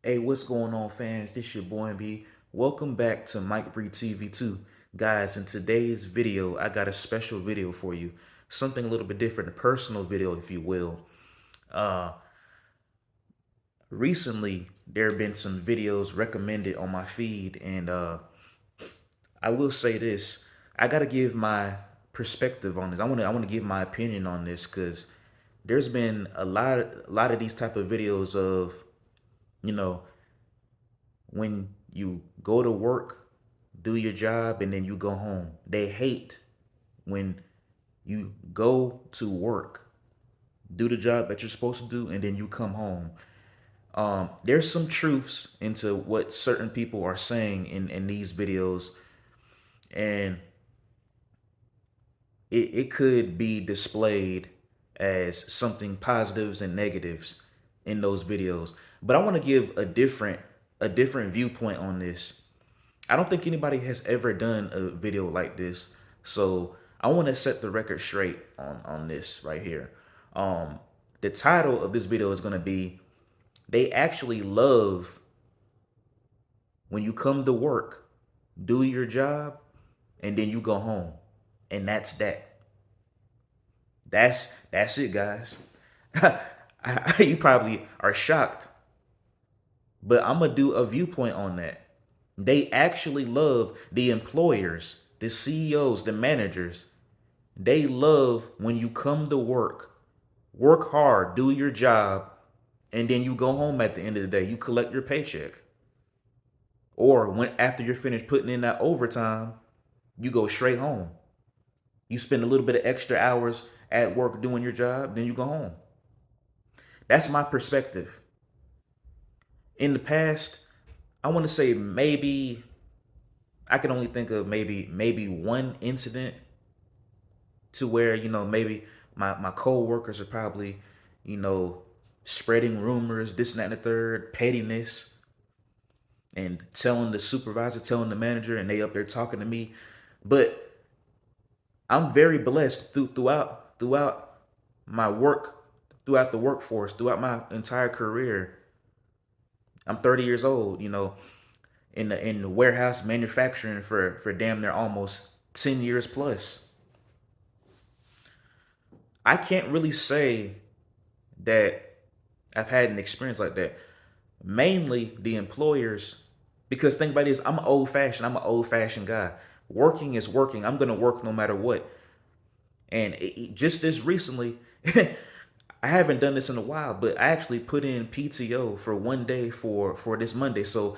Hey, what's going on, fans? This your boy B. Welcome back to Mike Bree TV 2. Guys, in today's video, I got a special video for you. Something a little bit different, a personal video, if you will. Uh, Recently, there have been some videos recommended on my feed, and I will say this. I gotta give my perspective on this. I wanna give my opinion on this because there's been a lot of these type of videos of, you know, when you go to work, do your job, and then you go home. They hate when you go to work, do the job that you're supposed to do, and then you come home. There's some truths into what certain people are saying in these videos, and it could be displayed as something positives and negatives in those videos. But I want to give a different viewpoint on this. I don't think anybody has ever done a video like this. So I want to set the record straight on this right here. The title of this video is going to be They Actually Love When You Come to Work, Do Your Job, and then you go home. And that's that. That's it, guys. You probably are shocked, but I'm gonna do a viewpoint on that. They actually love the employers, the CEOs, the managers. They love when you come to work hard, do your job, and then you go home at the end of the day. You collect your paycheck. Or when after you're finished putting in that overtime, you go straight home. You spend a little bit of extra hours at work doing your job, then you go home. That's my perspective. In the past, I want to say maybe I can only think of maybe one incident to where, maybe my co-workers are probably, you know, spreading rumors, this and that and the third, pettiness, and telling the supervisor, telling the manager, and they up there talking to me. But I'm very blessed throughout my work, throughout the workforce, throughout my entire career. I'm 30 years old, in the warehouse manufacturing for damn near almost 10 years plus. I can't really say that I've had an experience like that. Mainly the employers, because think about this, I'm an old fashioned guy. Working is working. I'm gonna work no matter what. And just this recently, I haven't done this in a while, but I actually put in PTO for one day for this Monday. So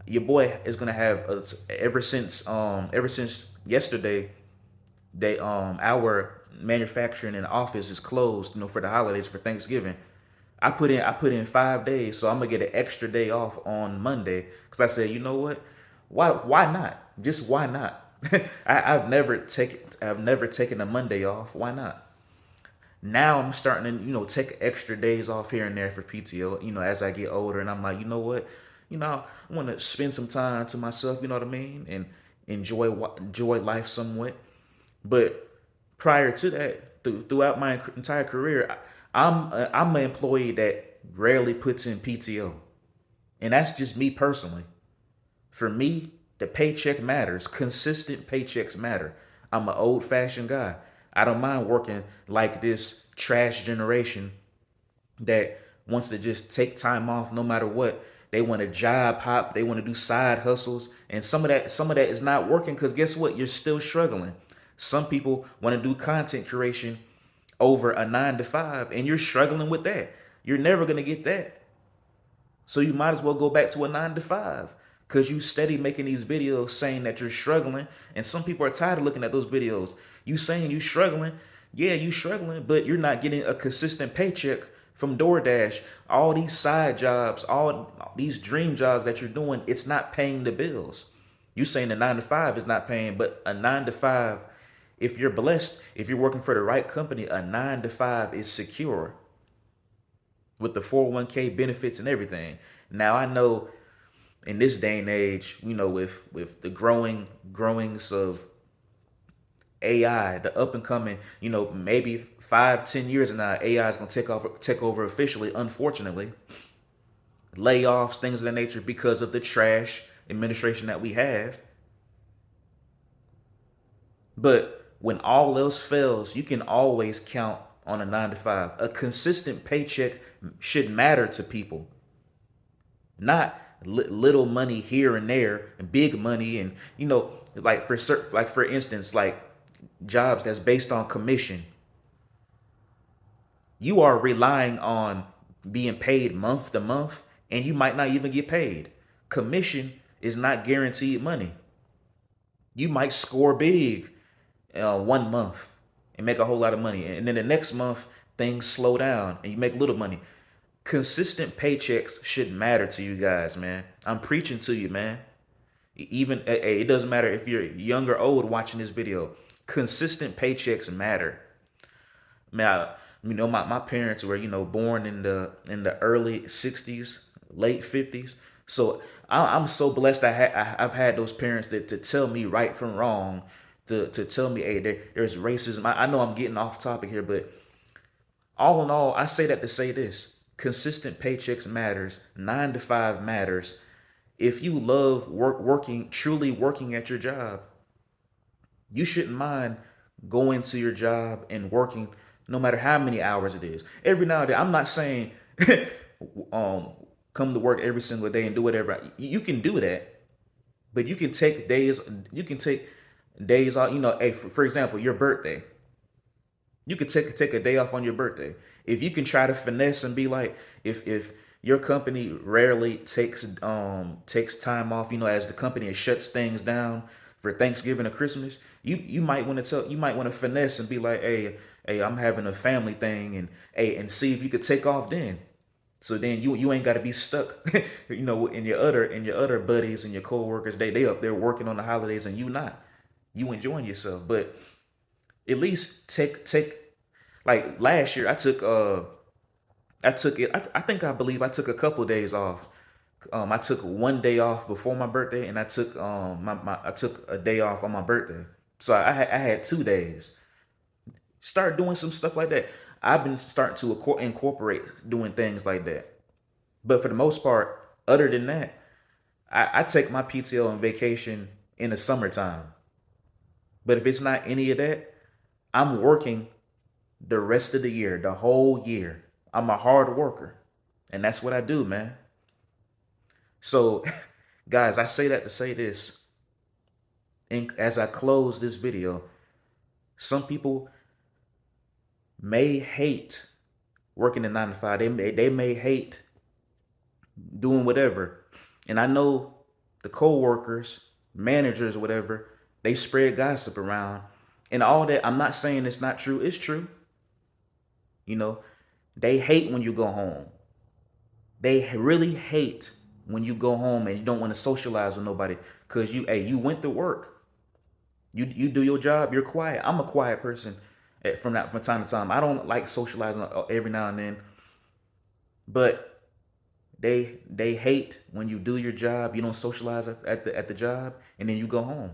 your boy is gonna have ever since yesterday, they our manufacturing and office is closed, for the holidays for Thanksgiving. I put in 5 days, so I'm gonna get an extra day off on Monday because I said, you know what, why not? Just why not? I've never taken a Monday off. Why not? Now I'm starting to, take extra days off here and there for PTO, as I get older, and I'm like, you know what, I want to spend some time to myself, you know what I mean, and enjoy life somewhat. But prior to that, throughout my entire career, I'm an employee that rarely puts in PTO, and that's just me personally. For me, the paycheck matters. Consistent paychecks matter. I'm an old fashioned guy. I don't mind working like this trash generation that wants to just take time off no matter what. They want to job hop, they want to do side hustles, and some of that is not working because guess what? You're still struggling. Some people want to do content creation over a 9 to 5, and you're struggling with that. You're never gonna get that. So you might as well go back to a 9 to 5 because you steady making these videos saying that you're struggling, and some people are tired of looking at those videos. You saying you struggling, yeah, you struggling, but you're not getting a consistent paycheck from DoorDash. All these side jobs, all these dream jobs that you're doing, it's not paying the bills. You saying the 9 to 5 is not paying, but a 9 to 5, if you're blessed, if you're working for the right company, a 9 to 5 is secure with the 401k benefits and everything. Now I know in this day and age, with the growings of AI, the up and coming, maybe 5, 10 years from now, AI is gonna take over officially, unfortunately. layoffs, things of that nature, because of the trash administration that we have. But when all else fails, you can always count on a 9 to 5. A consistent paycheck should matter to people, not little money here and there and big money. And like for instance, like jobs that's based on commission, you are relying on being paid month to month, and you might not even get paid. Commission is not guaranteed money. You might score big 1 month and make a whole lot of money, and then the next month things slow down and you make little money. Consistent paychecks should matter to you guys, man. I'm preaching to you, man. Even it doesn't matter if you're young or old watching this video. Consistent paychecks matter. Man, my parents were born in the early '60s, late '50s. So I'm so blessed. I've had those parents that to tell me right from wrong, to tell me, hey, there's racism. I know I'm getting off topic here, but all in all, I say that to say this: consistent paychecks matters. 9 to 5 matters. If you love working, truly working at your job, you shouldn't mind going to your job and working no matter how many hours it is. Every now and then, I'm not saying um come to work every single day and do whatever. You can do that, but you can take days. You can take days off. Hey, for example, your birthday. You could take a day off on your birthday. If you can try to finesse and be like, if your company rarely takes time off, as the company shuts things down for Thanksgiving or Christmas, you might want to finesse and be like, hey, I'm having a family thing, and see if you could take off then. So then you ain't got to be stuck, in your other buddies and your coworkers. They up there working on the holidays and you not. You enjoying yourself, but at least take like last year I took it. I believe I took a couple days off. I took one day off before my birthday, and I took I took a day off on my birthday. So I had 2 days. Start doing some stuff like that. I've been starting to incorporate doing things like that. But for the most part, other than that, I take my PTO and vacation in the summertime. But if it's not any of that, I'm working the rest of the year, the whole year. I'm a hard worker, and that's what I do, man. So, guys, I say that to say this. And as I close this video, some people may hate working a 9 to 5. They may hate doing whatever. And I know the co-workers, managers, whatever, they spread gossip around and all that. I'm not saying it's not true. It's true. You know, they hate when you go home. They really hate when you go home and you don't want to socialize with nobody because you went to work. You do your job. You're quiet. I'm a quiet person from time to time. I don't like socializing every now and then, but they hate when you do your job. You don't socialize at the job, and then you go home.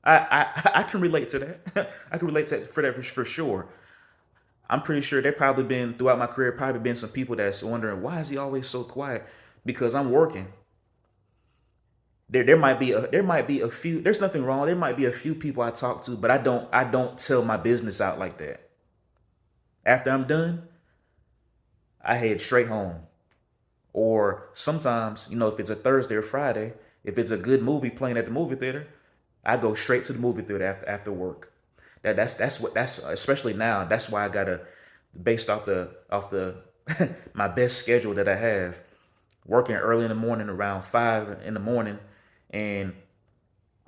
I can relate to that. I can relate to that for sure. I'm pretty sure there probably been throughout my career probably been some people that's wondering why is he always so quiet? Because I'm working. There might be a few. There's nothing wrong. There might be a few people I talk to, but I don't tell my business out like that. After I'm done, I head straight home. Or sometimes, if it's a Thursday or Friday, if it's a good movie playing at the movie theater, I go straight to the movie theater after work. That's especially now. That's why I gotta based off the my best schedule that I have, working early in the morning around 5 in the morning, and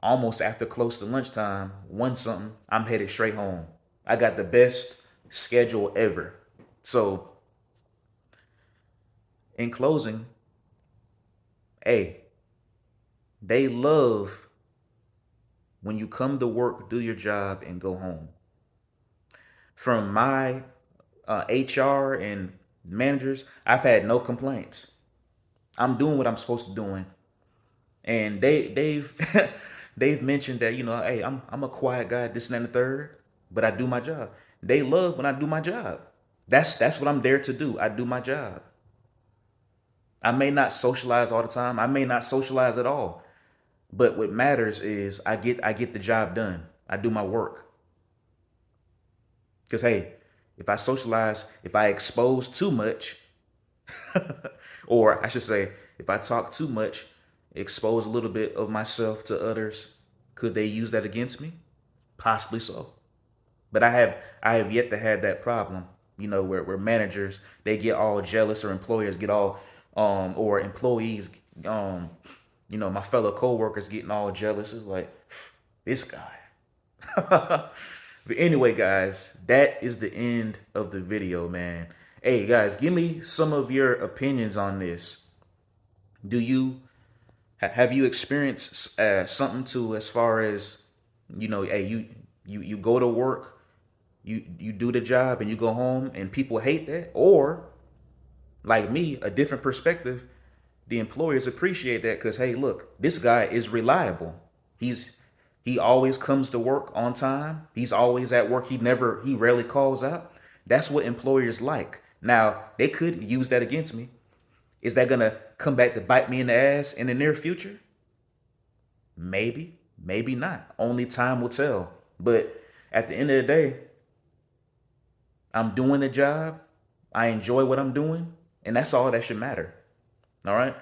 almost after close to lunchtime, one something, I'm headed straight home. I got the best schedule ever. So in closing, hey, they love when you come to work, do your job, and go home. From my HR and managers, I've had no complaints. I'm doing what I'm supposed to be doing, and they've they've mentioned that hey, I'm a quiet guy, this and that, and the third, but I do my job. They love when I do my job. That's what I'm there to do. I do my job. I may not socialize all the time. I may not socialize at all. But what matters is I get the job done. I do my work. Because hey, if I socialize, if I expose too much, or I should say, if I talk too much, expose a little bit of myself to others, could they use that against me? Possibly so. But I have yet to have that problem, where managers they get all jealous or employers get all or employees my fellow coworkers getting all jealous. It's like this guy. But anyway, guys, that is the end of the video, man. Hey guys, give me some of your opinions on this. Do you have you experienced something to as far as hey, you go to work, you do the job and you go home and people hate that? Or like me, a different perspective, the employers appreciate that because hey, look, this guy is reliable. He always comes to work on time. He's always at work. He rarely calls out. That's what employers like. Now, they could use that against me. Is that gonna come back to bite me in the ass in the near future? Maybe, maybe not. Only time will tell. But at the end of the day, I'm doing the job. I enjoy what I'm doing, and that's all that should matter. All right.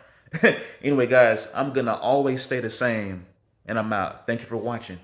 Anyway, guys, I'm gonna always stay the same, and I'm out. Thank you for watching.